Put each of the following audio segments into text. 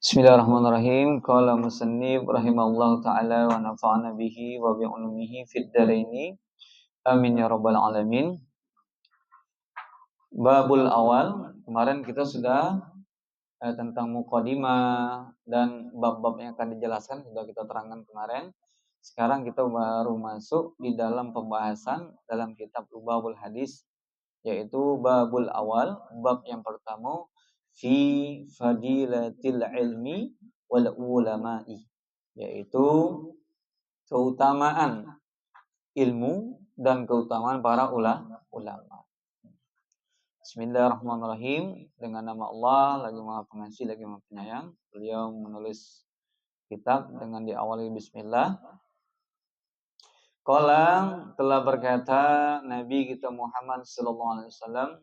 Bismillahirrahmanirrahim. Qala musannif rahimahullahu taala wa nafa'ana bihi wa bi ulumihi fid dharaini. Amin ya rabbal alamin. Babul awal. Kemarin kita sudah tentang muqaddimah dan bab-bab yang akan dijelaskan sudah kita terangkan kemarin. Sekarang kita baru masuk di dalam pembahasan dalam kitab Babul Hadis, yaitu babul awal, bab yang pertama, fi fadilatil ilmi wal ulama'i, yaitu keutamaan ilmu dan keutamaan para ulama. Bismillahirrahmanirrahim. Dengan nama Allah, lagi Maha Pengasih, lagi Maha Penyayang. Beliau menulis kitab dengan diawali bismillah. Qala, telah berkata Nabi kita Muhammad sallallahu alaihi wasallam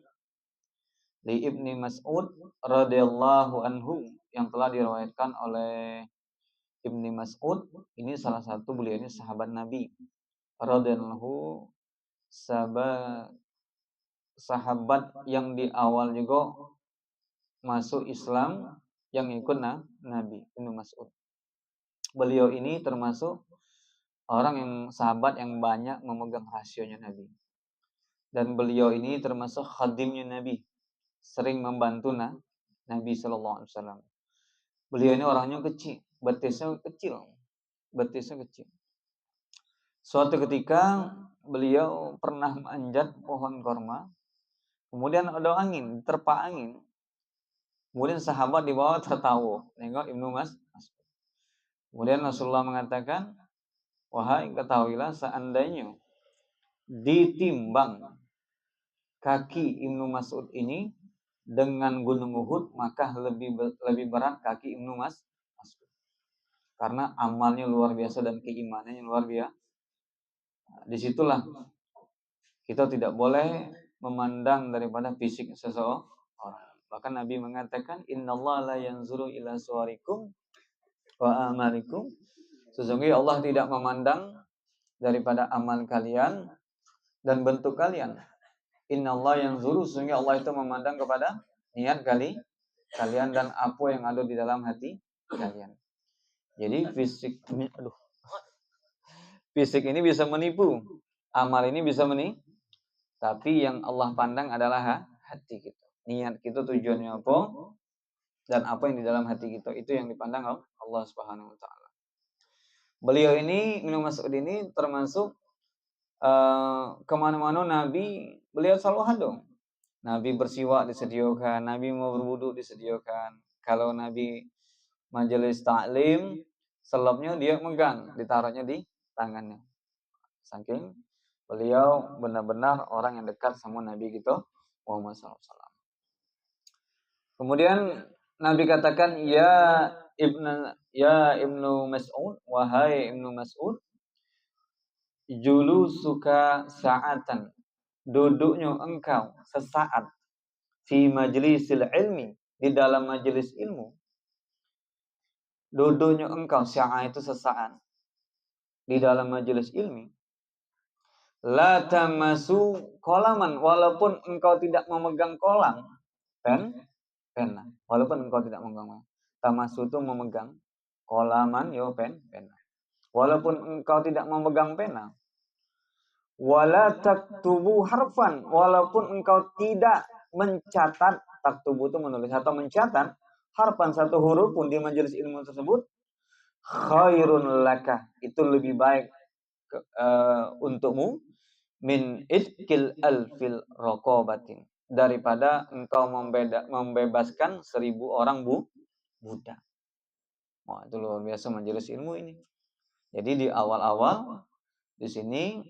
li Ibni Mas'ud radhiyallahu anhu, yang telah diriwayatkan oleh Ibni Mas'ud. Ini salah satu, beliau ini sahabat Nabi radhiyallahu, sahabat yang di awal juga masuk Islam, yang ikut Nabi. Ibnu Mas'ud, beliau ini termasuk orang yang sahabat yang banyak memegang rahasianya Nabi, dan beliau ini termasuk khadimnya Nabi, sering membantu Nabi sallallahu alaihi wasallam. Beliau ini orangnya kecil, betisnya kecil. Suatu ketika beliau pernah manjat pohon korma, kemudian ada angin, terpa angin. Kemudian sahabat di bawah tertawa, nengok Ibnu Mas'ud. Kemudian Rasulullah mengatakan, wahai, ketahuilah, seandainya ditimbang kaki Ibnu Mas'ud ini dengan gunung Uhud, maka lebih berat kaki Ibnu Mas'ud, karena amalnya luar biasa dan keimanannya luar biasa. Disitulah kita tidak boleh memandang daripada fisik seseorang. Bahkan Nabi mengatakan, innallaha la yanzuru ila suwarikum wa amalikum. Sesungguhnya Allah tidak memandang daripada amal kalian dan bentuk kalian. Innallaha yanzuru, sesungguhnya Allah itu memandang kepada niat kalian dan apa yang ada di dalam hati kalian. Jadi fisik ini bisa menipu, amal ini bisa menipu, tapi yang Allah pandang adalah hati kita. Niat kita tujuannya apa, dan apa yang di dalam hati kita, itu yang dipandang Allah Subhanahu wa taala. Beliau ini, Ibnu Mas'ud ini, termasuk kemana-mana Nabi, beliau selalu ada. Nabi bersiwak disediakan, Nabi mau berwudu disediakan. Kalau Nabi majelis taklim, selopnya dia megang, ditaruhnya di tangannya. Saking beliau benar-benar orang yang dekat sama Nabi kita Muhammad SAW. Kemudian Nabi katakan, ya Ibnu Mas'ud, wahai Ibnu Mas'ud, julusuka sa'atan, duduknya engkau sesaat, fi majlisil ilmi, di dalam majelis ilmu. Duduknya engkau sa'a itu sesaat di dalam majelis ilmi. La tamasu kolaman, walaupun engkau tidak memegang kolam, pena. Walaupun engkau tidak memegang. Tamasu itu memegang, kolaman yo pena. Walaupun engkau tidak memegang pena. Wala taktubu harfan, walaupun engkau tidak mencatat, taktubu itu menulis atau mencatat, harfan satu huruf pun di majelis ilmu tersebut, khairun laka, itu lebih baik untukmu, min idkil alfil raqabatin, daripada engkau membebaskan 1000 orang budak. Wah, itu luar biasa majelis ilmu ini. Jadi di awal-awal di sini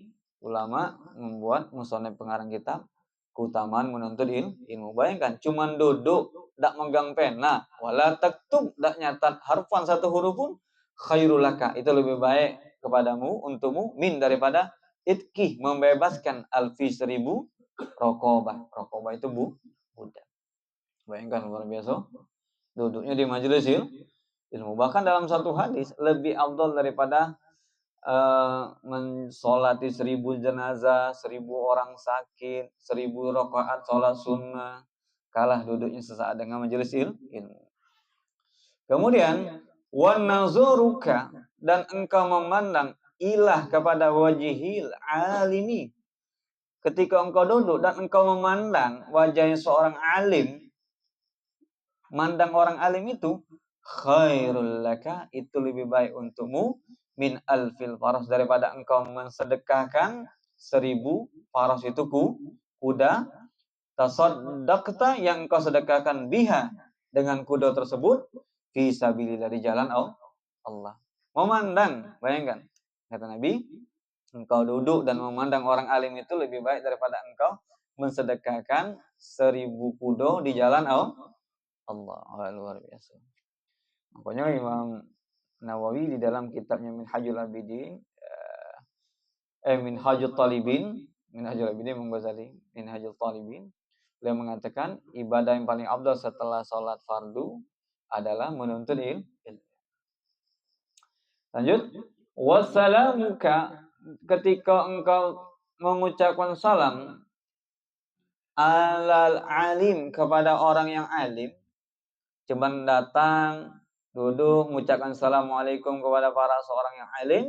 ulama membuat musonef pengarang kitab keutamaan menuntut ilmu. Bayangkan, cuman duduk, tak megang pena, wala taktub, tak nyatat harfan satu huruf pun, khairul laka, itu lebih baik kepadamu, untukmu, min daripada itki, membebaskan alfi 1000 raqabah. Raqabah itu budak. Bayangkan, luar biasa duduknya di majelis ilmu. Bahkan dalam satu hadis, lebih afdal daripada mensolati 1000 jenazah, 1000 orang sakit, 1000 rakaat sholat sunnah, kalah duduknya sesaat dengan majelis ilmu. Kemudian wa nazuruka, dan engkau memandang ilah kepada wajhil alimi. Ketika engkau duduk dan engkau memandang wajahnya seorang alim, mandang orang alim itu khairul laka, itu lebih baik untukmu min alfil faras, daripada engkau mensedekahkan 1000 faras, itu kuda. Tasaddaqta, yang engkau sedekahkan biha, dengan kuda tersebut, fi sabilillah, di jalan Allah. Memandang, bayangkan, kata Nabi, engkau duduk dan memandang orang alim itu lebih baik daripada engkau mensedekahkan 1000 kuda di jalan Allah. Luar biasa. Makanya Imam Nawawi di dalam kitabnya Minhajul Abidin, Minhajul Talibin, Imam Ghazali, Minhajul Talibin, beliau mengatakan ibadah yang paling afdal setelah sholat fardu adalah menuntut ilmu. Lanjut, wassalamuka, ketika engkau mengucapkan salam alal alim, kepada orang yang alim, cuman datang, duduk, mengucapkan assalamualaikum kepada para seorang yang alim,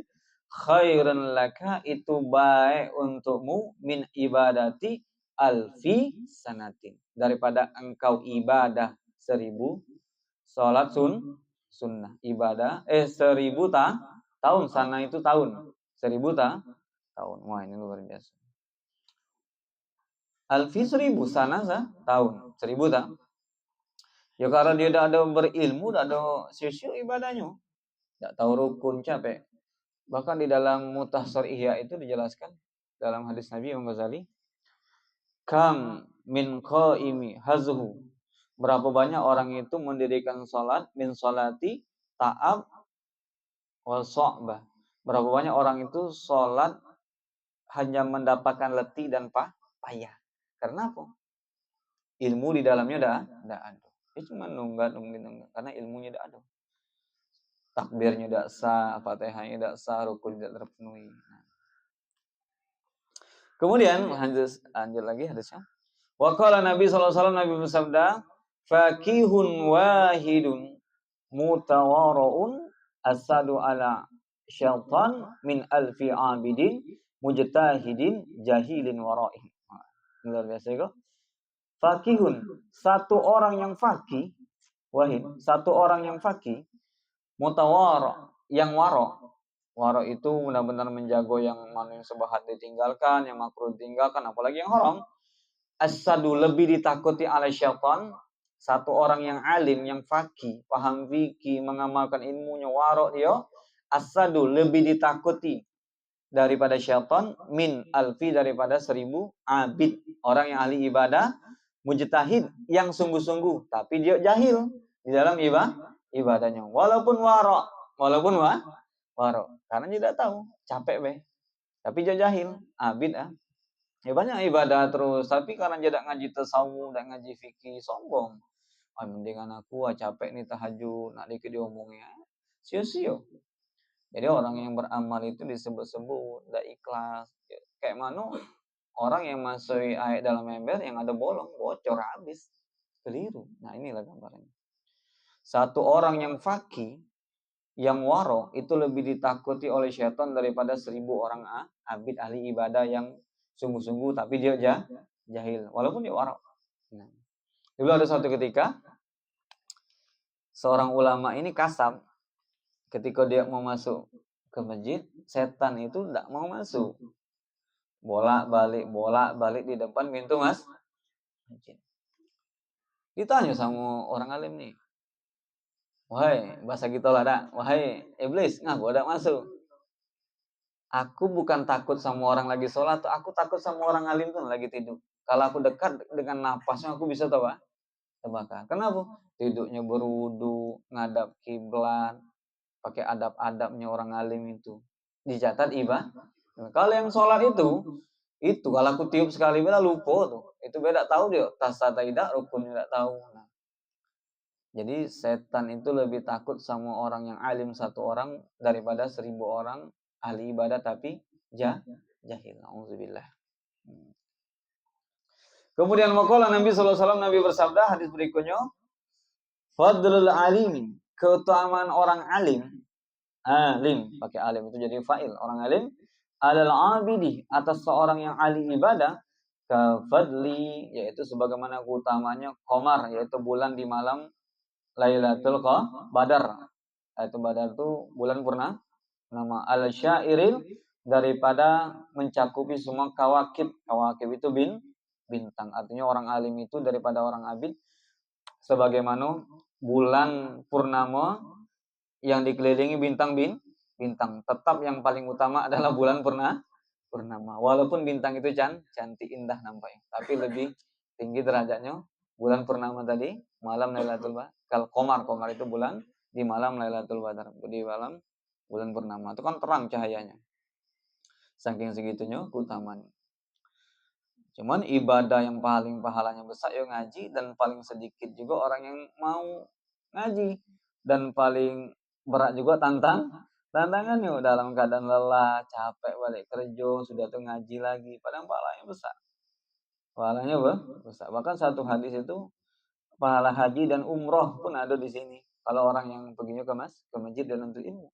khairun laka, itu baik untukmu min ibadati alfi sanatin, daripada engkau ibadah 1000 salat sunnah, ibadah 1000 tahun, sana itu tahun, 1000 tahun. Wah, ini luar biasa. Alfi 1000, sana tahun 1000 tahun. Ya karena dia tidak ada berilmu, tidak ada sisiu ibadahnya, tidak tahu rukun, capek. Bahkan di dalam Mukhtasar Ihya itu dijelaskan dalam hadis Nabi Imam Ghazali, kam min qaimi hazhu, berapa banyak orang itu mendirikan salat min salati ta'ab wa sa'bah, berapa banyak orang itu salat hanya mendapatkan letih dan payah. Karena apa? Ilmu di dalamnya tidak ada. Dia cuma nunggak, karena ilmunya tidak ada. Takbirnya tidak sah, Fatihahnya tidak sah, rukun tidak terpenuhi. Kemudian lanjut lagi hadisnya. Wa qala Nabi sallallahu alaihi wasallam, Nabi bersabda, fakihun wahidun mutawarun asadu ala syaitan min alfi abidin mujtahidin jahilin waraih. Luar biasa itu. Fakihun, satu orang yang fakih, wahid, satu orang yang fakih, mutawara, yang waro itu benar-benar menjago yang mana yang sebahat ditinggalkan, yang makruh ditinggalkan, apalagi yang haram. Asadu, lebih ditakuti oleh syaitan, satu orang yang alim, yang fakih, paham fikih, mengamalkan ilmunya, waro dia, asadu, lebih ditakuti daripada syaitan, min alfi, daripada 1000 abid, orang yang ahli ibadah, mujtahid, yang sungguh-sungguh, tapi dia jahil di dalam ibadahnya, walaupun waro, karena dia tidak tahu, capek tapi dia jahil, abid ya banyak ibadah terus, tapi karena dia tidak ngaji tasawuf, tidak ngaji fikih, sombong. Mendingan aku capek nih tahajud, nak dikit diomongnya, sia-sia. Jadi orang yang beramal itu disebut-sebut tidak ikhlas. Kayak mana orang yang masuk ayat dalam ember yang ada bolong, bocor habis, keliru. Nah, inilah gambarannya. Satu orang yang fakih, yang waro, itu lebih ditakuti oleh syaitan daripada 1000 orang abid ahli ibadah yang sungguh-sungguh, tapi dia jahil, walaupun dia waro. Nah, dulu ada suatu ketika seorang ulama ini kasam, ketika dia mau masuk ke masjid, setan itu tidak mau masuk, bolak-balik di depan pintu masjid. Ditanya sama orang alim nih, wahai, bahasa kita lah dah, wahai iblis, ngaku ada masuk. Aku bukan takut sama orang lagi sholat, aku takut sama orang alim tuh lagi tidur. Kalau aku dekat dengan napasnya, aku bisa terbakar. Kenapa? Tidurnya berwudu, ngadap kiblat, pakai adab-adabnya orang alim itu, dicatat ibadah. Kalau yang sholat itu kalau aku tiup sekali beda lupa tuh, itu beda tahu dia, tasa tidak, rukun tidak tahu. Nah, jadi setan itu lebih takut sama orang yang alim satu orang daripada 1000 orang ahli ibadah tapi jahil. Auzubillah. Kemudian waqala Nabi sallallahu alaihi wasallam, Nabi bersabda, hadis berikutnya, fadlul alimin, keutamaan orang alim pakai alim itu jadi fa'il, orang alim adalah abidi atas seorang yang ahli ibadah, kafadli yaitu sebagaimana keutamanya qamar yaitu bulan di malam Lailatul Badar. Yaitu Badar itu bulan purnama, al syairil daripada mencakupi semua kawakib. Kawakib itu bintang. Artinya orang alim itu daripada orang abid sebagaimana bulan purnama yang dikelilingi bintang. Tetap yang paling utama adalah bulan purnama. Walaupun bintang itu cantik indah nampaknya, tapi lebih tinggi derajatnya bulan purnama tadi, malam Lailatul Badar. Kalau qamar itu bulan di malam Lailatul Badar, di malam bulan purnama. Itu kan terang cahayanya. Saking segitunya keutamaan. Cuman ibadah yang paling pahalanya besar ya ngaji, dan paling sedikit juga orang yang mau ngaji, dan paling berat juga tantangannya dalam keadaan lelah, capek balik kerja, sudah tuh ngaji lagi, padahal pahalanya besar. Pahalanya besar. Bahkan satu hadis itu pahala haji dan umroh pun ada di sini. Kalau orang yang perginya ke masjid dan untuk ilmu.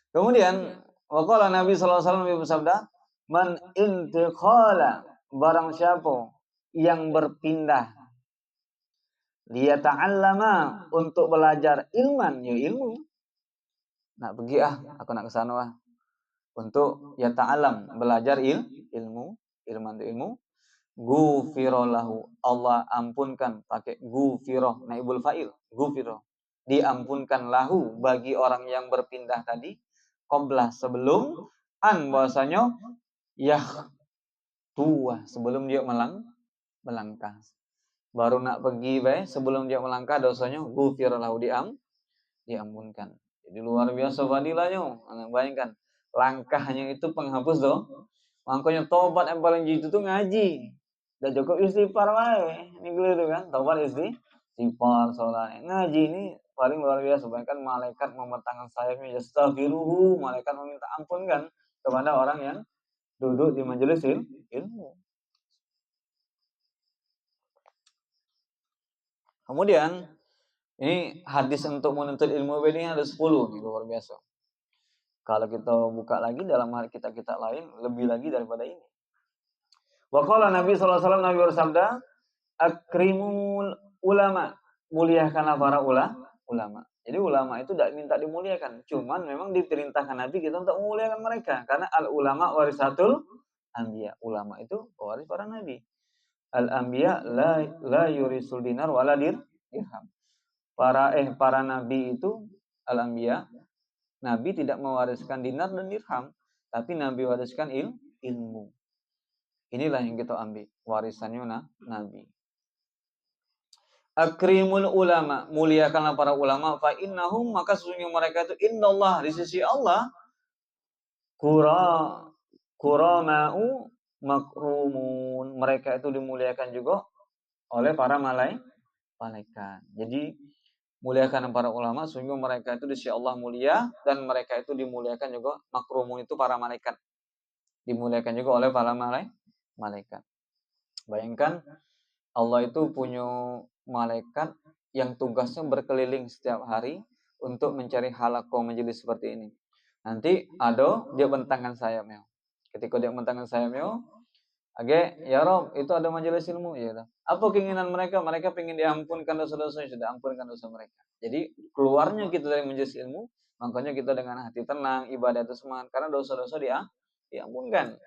Kemudian waqala Nabi sallallahu alaihi wasallam bersabda, "Man intiqala, barang siapa yang berpindah liyata'allama, untuk belajar ilman, ya ilmu. Nak pergi aku nak ke sana untuk yata'allam, belajar ilmu, ilman itu ilmu. Ghufira lahu, Allah ampunkan, pakai ghufira, naibul fa'il, ghufira. Diampunkan lahu bagi orang yang berpindah tadi, qabla, sebelum, bahwasanya tua, sebelum dia melangkah. Baru nak pergi sebelum dia melangkah dosanya ghufira lahu, diampunkan. Jadi luar biasa fadilahnya. Bayangkan, langkahnya itu penghapus Makanya tobat yang paling jitu itu ngaji. Dan cukup istighfar wae. Ini keliru kan? Tobat istighfar, sholat. Ngaji ini paling luar biasa. Bahkan malaikat memetangkan sayapnya, yastaghfiruhu, malaikat meminta ampun kan kepada orang yang duduk di majelis ilmu. Kemudian ini hadis untuk menuntut ilmu ini ada 10 nih, luar biasa. Kalau kita buka lagi dalam hal kita lain, lebih lagi daripada ini. Waqala Nabi sallallahu alaihi wasallam, Nabi bersabda, akrimul ulama, muliakanlah para ulama. Jadi ulama itu tidak minta dimuliakan, cuman memang diperintahkan Nabi kita untuk memuliakan mereka, karena al ulama warisatul anbiya. Ulama itu waris para nabi. Al anbiya la yurisul dinar wala dirham. Para nabi itu al anbiya, nabi tidak mewariskan dinar dan dirham, tapi nabi wariskan ilmu. Inilah yang kita ambil warisannya nabi. Akrimul ulama, muliakanlah para ulama, fa innahum, maka sesungguhnya mereka itu indallah, di sisi Allah, kurama'u makrumun, mereka itu dimuliakan juga oleh para malaikat. Jadi muliakan para ulama, sehingga mereka itu di sisi Allah mulia, dan mereka itu dimuliakan juga, makrumun itu para malaikat, dimuliakan juga oleh para malaikat. Bayangkan, Allah itu punya malaikat yang tugasnya berkeliling setiap hari untuk mencari halaqah majelis seperti ini. Nanti ada dia bentangkan sayapnya. Ketika dia bentangkan sayapnya, ya Rob, itu ada majelis ilmu, ya. Apa keinginan mereka? Mereka ingin diampunkan dosa-dosa, sudah ampunkan dosa mereka. Jadi keluarnya kita dari majelis ilmu, makanya kita dengan hati tenang, ibadah itu semangat, karena dosa-dosa diampunkan.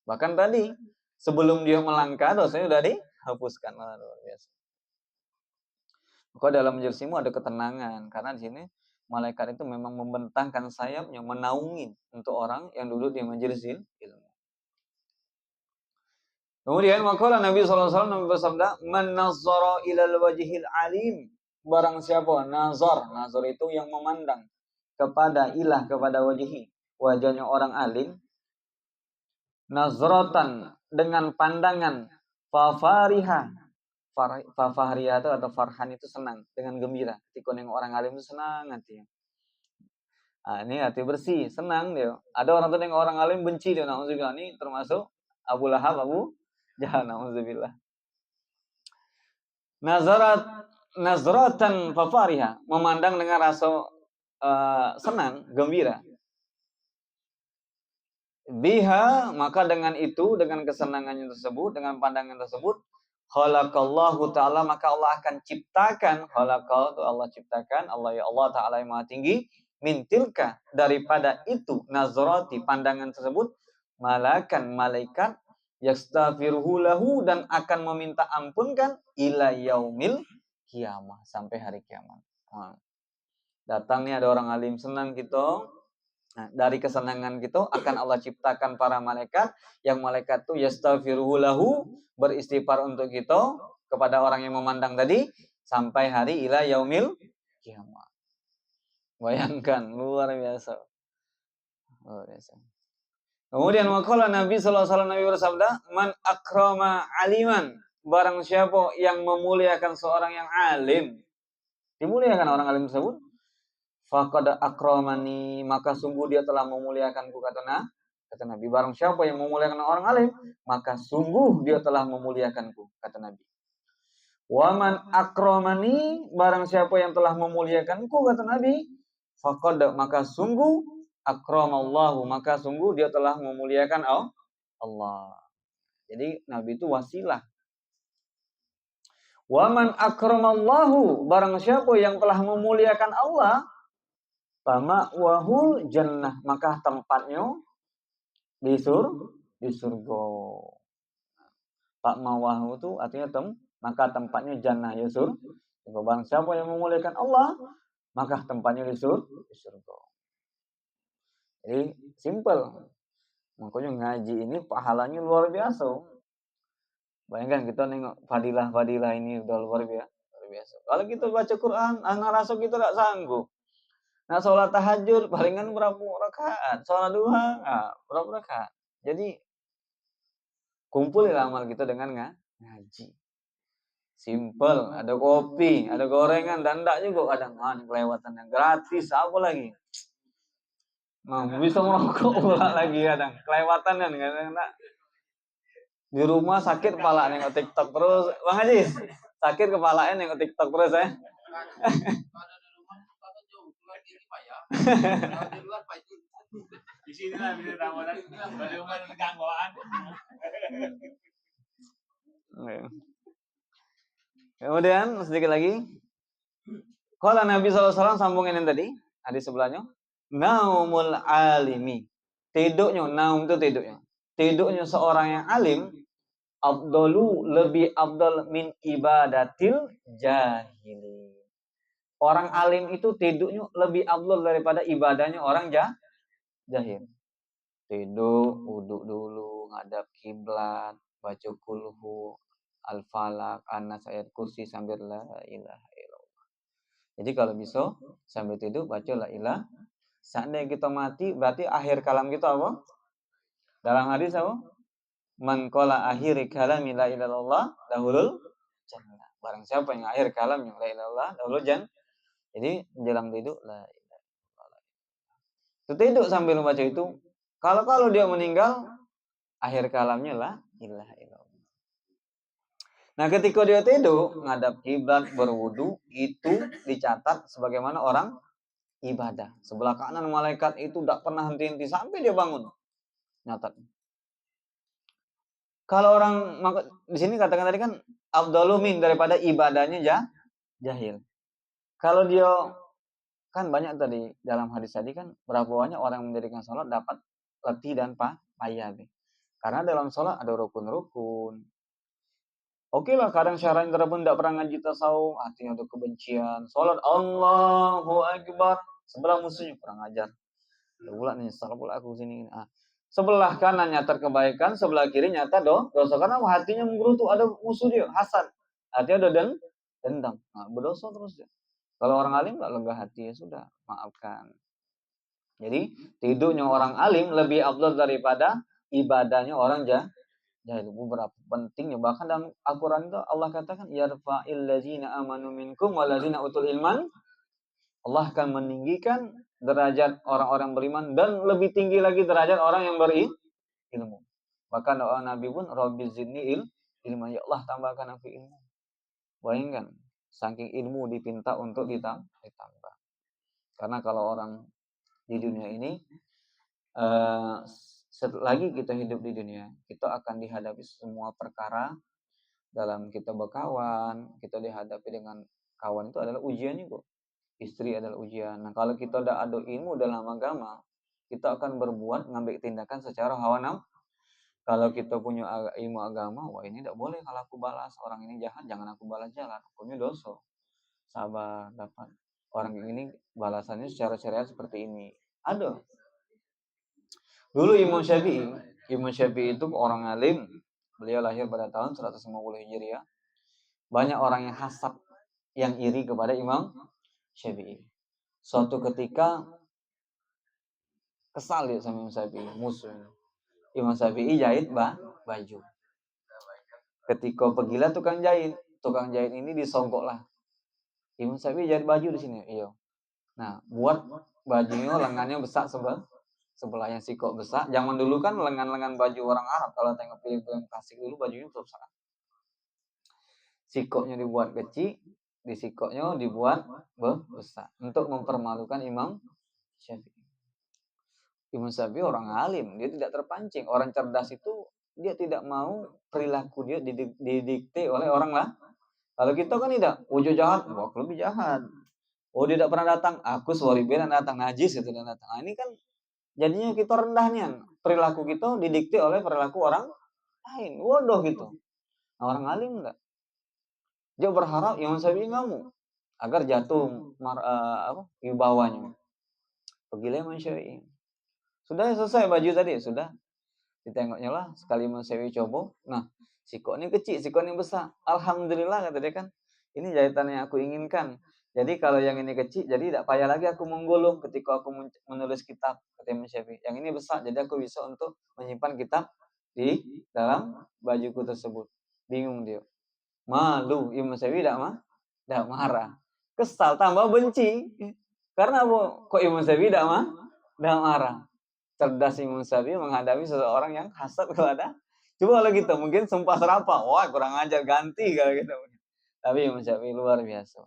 Bahkan tadi sebelum dia melangkah, dosanya sudah dihapuskan. Luar biasa. Maka dalam majelis ilmu ada ketenangan, karena di sini malaikat itu memang membentangkan sayapnya, menaungi untuk orang yang duduk di majelis ilmu. Kemudian maka Nabi SAW bersabda, man nazzara ilal wajhil alim, barang siapa nazar itu yang memandang kepada wajahnya orang alim, nazratan, dengan pandangan, fafariha itu atau farhan itu senang, dengan gembira. Ketika nengok orang alim itu senang hatinya. Ini hati bersih, senang dia. Ada orang tuh nengok orang alim benci dia, na'udzubillah. Ini termasuk Abu Lahab, Abu Jahal, na'udzubillah. Nazarat nazratan fafariha, memandang dengan rasa senang, gembira. Biha, maka dengan itu, dengan kesenangannya tersebut, dengan pandangan tersebut, khalaqallahu ta'ala, maka Allah akan ciptakan, khalaqal itu Allah ciptakan, Allah ya Allah ta'ala yang maha tinggi, mintilka, daripada itu, nazrati, pandangan tersebut, malakan, malaikat, yastaghfiruhu lahu, dan akan meminta ampunkan, ila yaumil kiamah, sampai hari kiamat. Nah, datang nih ada orang alim senang gitu. Nah, dari kesenangan gitu akan Allah ciptakan para malaikat, yang malaikat itu yastaghfiruhu lahu, beristighfar untuk kita kepada orang yang memandang tadi sampai hari ila yaumil kiamat. Bayangkan, luar biasa. Luar biasa. Kemudian waqala Nabi sallallahu alaihi wasallam, Nabi bersabda, "Man akrama aliman." Barang siapa yang memuliakan seorang yang alim, dimuliakan orang alim tersebut, faqad akramani, maka sungguh dia telah memuliakanku, kata Nabi. Barang siapa yang memuliakan orang alim, maka sungguh dia telah memuliakanku, kata Nabi. Waman akramani, barang siapa yang telah memuliakanku, kata Nabi, faqad, maka sungguh akramallahu, maka sungguh dia telah memuliakan Allah. Jadi Nabi itu wasilah. Waman akramallahu, barang siapa yang telah memuliakan Allah, wahul jannah, maka tempatnya di surga. Pak mawahu itu artinya maka tempatnya jannah, ya surga. Barang siapa yang memuliakan Allah, maka tempatnya di surga. Jadi simple. Makanya ngaji ini pahalanya luar biasa. Bayangkan kita nengok fadilah-fadilah ini udah luar biasa. Kalau kita baca Quran, anak rasul kita tidak sanggup. Nah, sholat tahajud palingan berapa rakaat, sholat duha berapa rakaat. Jadi kumpulilah amal kita dengan ngaji. Simple, ada kopi, ada gorengan, dan enggak juga kadang kelewatan yang gratis, apa lagi? Nah, bisa merokok pula lagi kadang, kelewatan kan enggak. Di rumah sakit kepala nengok TikTok terus, Bang Haji. Sakit kepalanya nengok TikTok terus ya. Di sini lah bisa Ramadan, bagaimana gangguan. Kemudian sedikit lagi. Kalau Nabi SAW sambungin yang tadi, hadis sebelahnya. Naumul alimi. Tidurnya, naum itu tidurnya. Tidurnya seorang yang alim, afdalu, lebih afdal min ibadatil jahili. Orang alim itu tidurnya lebih afdal daripada ibadahnya orang jahil. Tidur, wudhu dulu, ngadap kiblat, baca kulhu, al-falaq, anas, ayat kursi sambil la ilaha illallah. Jadi kalau bisa sambil tidur baca la ilaha. Seandainya kita mati, berarti akhir kalam kita apa? Dalam hadis apa? Man qala akhir kalami la ilaha illallah dahulul jannah. Barang siapa yang akhir kalamnya la ilaha illallah dahulul jannah. Jadi menjelang tidur la ilaha illallah. Tidur sambil membaca itu. Kalau dia meninggal, akhir kalamnya la ilaha illallah. Nah, ketika dia tidur, ngadap kiblat, berwudu, itu dicatat sebagaimana orang ibadah. Sebelah kanan malaikat itu tidak pernah henti-henti sampai dia bangun. Nyatat. Kalau orang, di sini katakan tadi kan afdalu min, daripada ibadahnya jahil. Kalau dia, kan banyak tadi dalam hadis tadi kan berapa banyak orang yang mendirikan sholat dapat letih dan payah. Karena dalam sholat ada rukun-rukun. Oke lah, kadang syaratnya terapun tidak pernah ngaji tasawuf, artinya ada kebencian. Sholat Allahu Akbar, sebelah musuhnya kurang ajar. Udah nih, salah pula aku sini. Sebelah kanan nyata kebaikan, sebelah kiri nyata dosa. Karena hatinya menggerutu, ada musuh dia, hasad. Hatinya ada dendam. Nah, berdosa terus dia. Kalau orang alim nggak lega hati, ya sudah, maafkan. Jadi tidurnya orang alim lebih afdal daripada ibadahnya orang jahil. Itu beberapa pentingnya. Bahkan dalam Al-Quran itu Allah katakan, yarfa'il ladzina amanu minkum walladzina utul ilman. Allah akan meninggikan derajat orang-orang beriman dan lebih tinggi lagi derajat orang yang berilmu. Bahkan doa Nabi pun, Rabbi zidni ilma, ya Allah tambahkan aku ilmu. Bayangkan. Saking ilmu dipinta untuk ditambah. Karena kalau orang di dunia ini, selagi kita hidup di dunia, kita akan dihadapi semua perkara. Dalam kita berkawan, kita dihadapi dengan kawan itu adalah ujian juga. Istri adalah ujian. Nah, kalau kita tidak ada ilmu dalam agama, kita akan berbuat, ngambil tindakan secara hawa nafsu. Kalau kita punya ilmu agama, wah ini tidak boleh kalau aku balas. Orang ini jahat, jangan aku balas jalan. Hukumnya dosa. Sabar, dapat. Orang ini balasannya secara syariat seperti ini. Ada. Dulu Imam Syafi'i itu orang alim. Beliau lahir pada tahun 150 Hijriah. Banyak orang yang hasad, yang iri kepada Imam Syafi'i. Suatu ketika kesal dia sama Imam Syafi'i, musuh. Imam Syafi'i jahit baju. Ketika pergilah tukang jahit ini disogok lah. Imam Syafi'i jahit baju di sini, iya. Nah, buat bajunya lengannya besar sebelahnya sikok besar. Zaman dulu kan lengan-lengan baju orang Arab, kalau tengok film-film klasik dulu bajunya besar. Sikoknya dibuat kecil, di sikoknya dibuat besar untuk mempermalukan Imam Syafi'i. Imam Syafi'i orang alim, dia tidak terpancing. Orang cerdas itu dia tidak mau perilaku dia didikte oleh orang lah. Kalau kita kan tidak, wujud jahat, wah lebih jahat. Oh dia tidak pernah datang, aku sorry dan datang, najis itu dan datang. Nah, ini kan jadinya kita rendahnya. Perilaku kita didikte oleh perilaku orang lain, waduh gitu. Nah, orang alim enggak. Dia berharap Imam Syafi'i ngamuk agar jatuh wibawanya. Pergilah Imam Syafi'i. Sudah selesai baju tadi, sudah. Ditengoknya lah, sekali Imam Syafi'i coba. Nah, sikok ini kecil, sikok ini besar. Alhamdulillah kata dia kan. Ini jahitan yang aku inginkan. Jadi kalau yang ini kecil, jadi tidak payah lagi aku menggulung ketika aku menulis kitab, kata Imam Syafi'i. Yang ini besar, jadi aku bisa untuk menyimpan kitab di dalam bajuku tersebut. Bingung dia. Malu, Imam Syafi'i tidak marah. Kesal, tambah benci. Karena kok Imam Syafi'i tidak marah. Cerdas Imam Syafi'i menghadapi seseorang yang hasad kepada. Coba kalau gitu, mungkin sumpah serapah. Wah, kurang ajar, ganti kalau gitu. Tapi Imam Syafi'i luar biasa.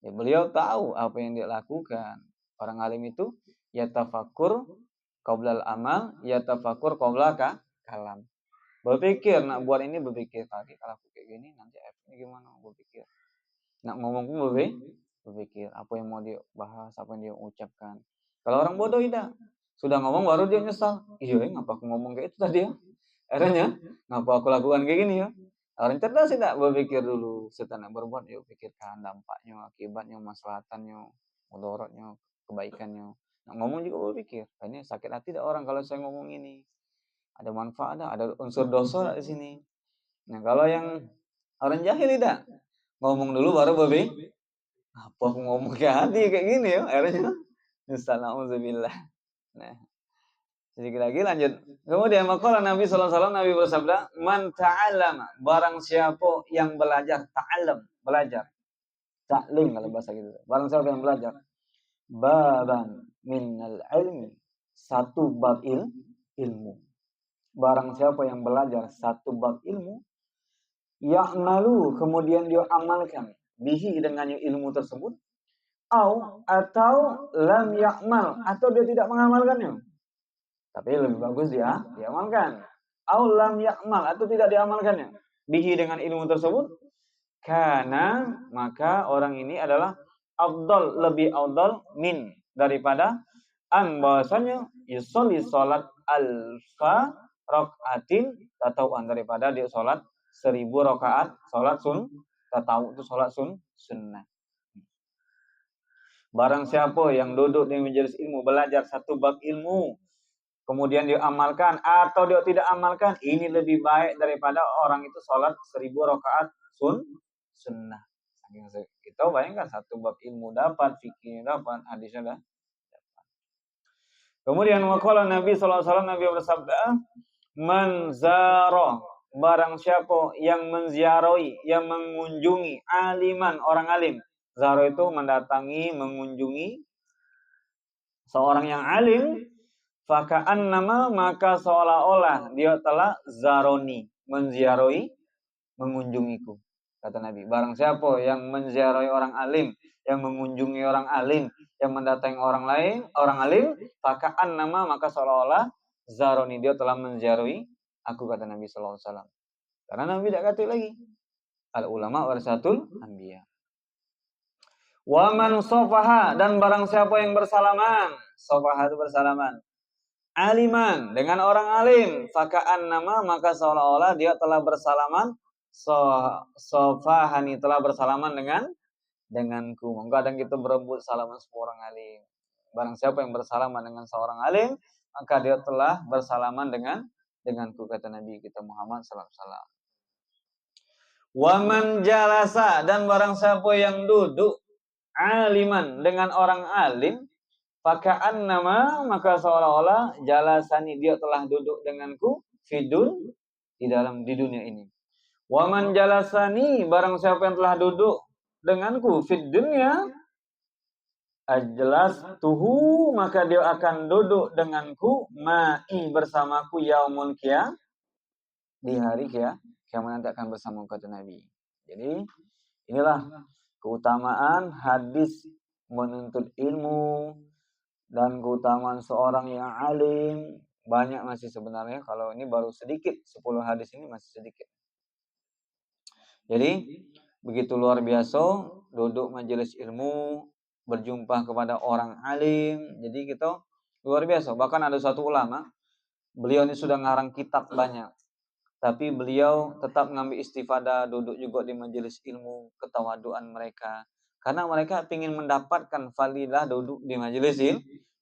Ya, beliau tahu apa yang dia lakukan. Orang alim itu yatafakur qoblal amal, yatafakur qobla kalam. Berpikir, nak buat ini berpikir tadi kalau aku kayak gini nanti efeknya gimana, berpikir. Nak ngomong pun berpikir apa yang mau dia bahas, apa yang dia ucapkan. Kalau orang bodoh tidak, sudah ngomong baru dia nyesal. Iya, ngapa aku ngomong kayak itu tadi ya? Akhirnya, ngapa aku lakukan kayak gini ya? Orang cerdas tidak berpikir dulu, setelah berbuat yuk pikirkan dampaknya, akibatnya, maslahatannya, mudaratnya, kebaikannya. Nah, ngomong juga berpikir. Ini sakit hati tidak orang kalau saya ngomong ini. Ada manfaat, ada unsur dosa di sini. Nah, kalau yang orang jahil tidak, ngomong dulu baru berpikir. Apa aku ngomong kayak hati kayak gini ya? Akhirnya, Astagfirullah. Nah, sedikit lagi lanjut. Kemudian maqala Nabi sallallahu alaihi wasallam, Nabi bersabda, "Man ta'allama, barang siapa yang belajar, ta'allam, belajar. Ta'lim kalau bahasa gitu. Barang siapa yang belajar baban minal ilmi, satu bab ilmu. Barang siapa yang belajar satu bab ilmu, ya'malu, kemudian dia amalkan bihi dengannya ilmu tersebut, atau lam ya'mal, atau dia tidak mengamalkannya. Tapi lebih bagus dia diamalkan. Lam ya'mal, atau tidak diamalkannya. Bihi dengan ilmu tersebut. Karena maka orang ini adalah afdal, lebih afdal min, daripada bahwasanya yusolli salat alfa rakaatin tatawuan, daripada dia salat 1000 rakaat salat tatawu, itu salat sunnah. Barang siapa yang duduk di majelis ilmu, belajar satu bab ilmu, kemudian dia amalkan atau dia tidak amalkan, ini lebih baik daripada orang itu sholat 1000 rakaat sunnah. Kita bayangkan satu bab ilmu dapat, fikihnya dapat, hadisnya dapat. Kemudian waqala Nabi sallallahu alaihi wasallam, Nabi bersabda, "Man zara, barang siapa yang menziarahi, yang mengunjungi aliman, orang alim." Zara itu mendatangi, mengunjungi seorang yang alim, faka'an nama, maka seolah-olah dia telah zaroni, menziarahi, mengunjungiku. kata Nabi. Barang siapa yang menziarahi orang alim, yang mengunjungi orang alim, yang mendatangi orang alim, faka'an nama maka seolah-olah zaroni dia telah menziarahi aku, kata Nabi sallallahu alaihi wasallam. Karena Nabi tidak kata lagi, al ulama warasatul anbiya. Wa man sofaha, dan barang siapa yang bersalaman, sofaha itu bersalaman, aliman dengan orang alim, faka'an nama maka seolah-olah dia telah bersalaman, sofahani telah bersalaman denganku. Kadang kita berebut salaman sama orang alim. Barang siapa yang bersalaman dengan seorang alim, maka dia telah bersalaman denganku, kata Nabi kita Muhammad sallallahu alaihi wasallam. Wa man jalasa, dan barang siapa yang duduk aliman dengan orang alim, faka'an nama maka seolah-olah jalasani dia telah duduk denganku fidun di dunia ini. Wa man jalasani, barang siapa yang telah duduk denganku fid dunya ajlas tuhu maka dia akan duduk denganku ma'i bersamaku yaumul qiyamah, di hari kiamat nanti akan bersama, kata Nabi. Jadi inilah keutamaan hadis menuntut ilmu dan keutamaan seorang yang alim. Banyak masih sebenarnya, kalau ini baru sedikit, 10 hadis ini masih sedikit. Jadi begitu luar biasa duduk majelis ilmu, berjumpa kepada orang alim. Jadi kita luar biasa. Bahkan ada satu ulama, beliau ini sudah ngarang kitab banyak, tapi beliau tetap ngambil istifadah, duduk juga di majelis ilmu, ketawaduan mereka. Karena mereka ingin mendapatkan fadilah duduk di majelis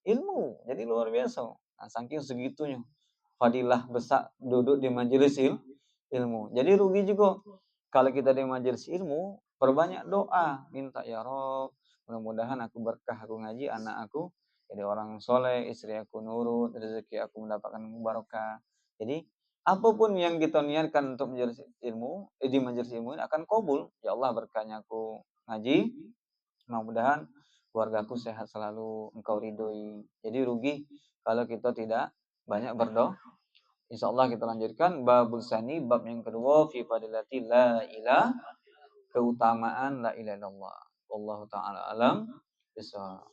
ilmu. Jadi luar biasa. Nah, saking segitunya fadilah besar duduk di majelis ilmu. Jadi rugi juga kalau kita di majelis ilmu perbanyak doa, minta ya Rob, mudah-mudahan aku berkah, aku ngaji, anak aku jadi orang soleh, istri aku nurut, rezeki aku mendapatkan barokah. Jadi apapun yang kita niatkan untuk majelis ilmu, di majelis ilmu akan kabul. Ya Allah, berkahnya aku ngaji, mudah-mudahan keluargaku sehat selalu, engkau ridhoi. Jadi rugi kalau kita tidak banyak berdoa. Insyaallah kita lanjutkan babul sani, bab yang kedua, fi fadilati la ilah, keutamaan la ilaha illallah. Wallahu taala alam bisawab.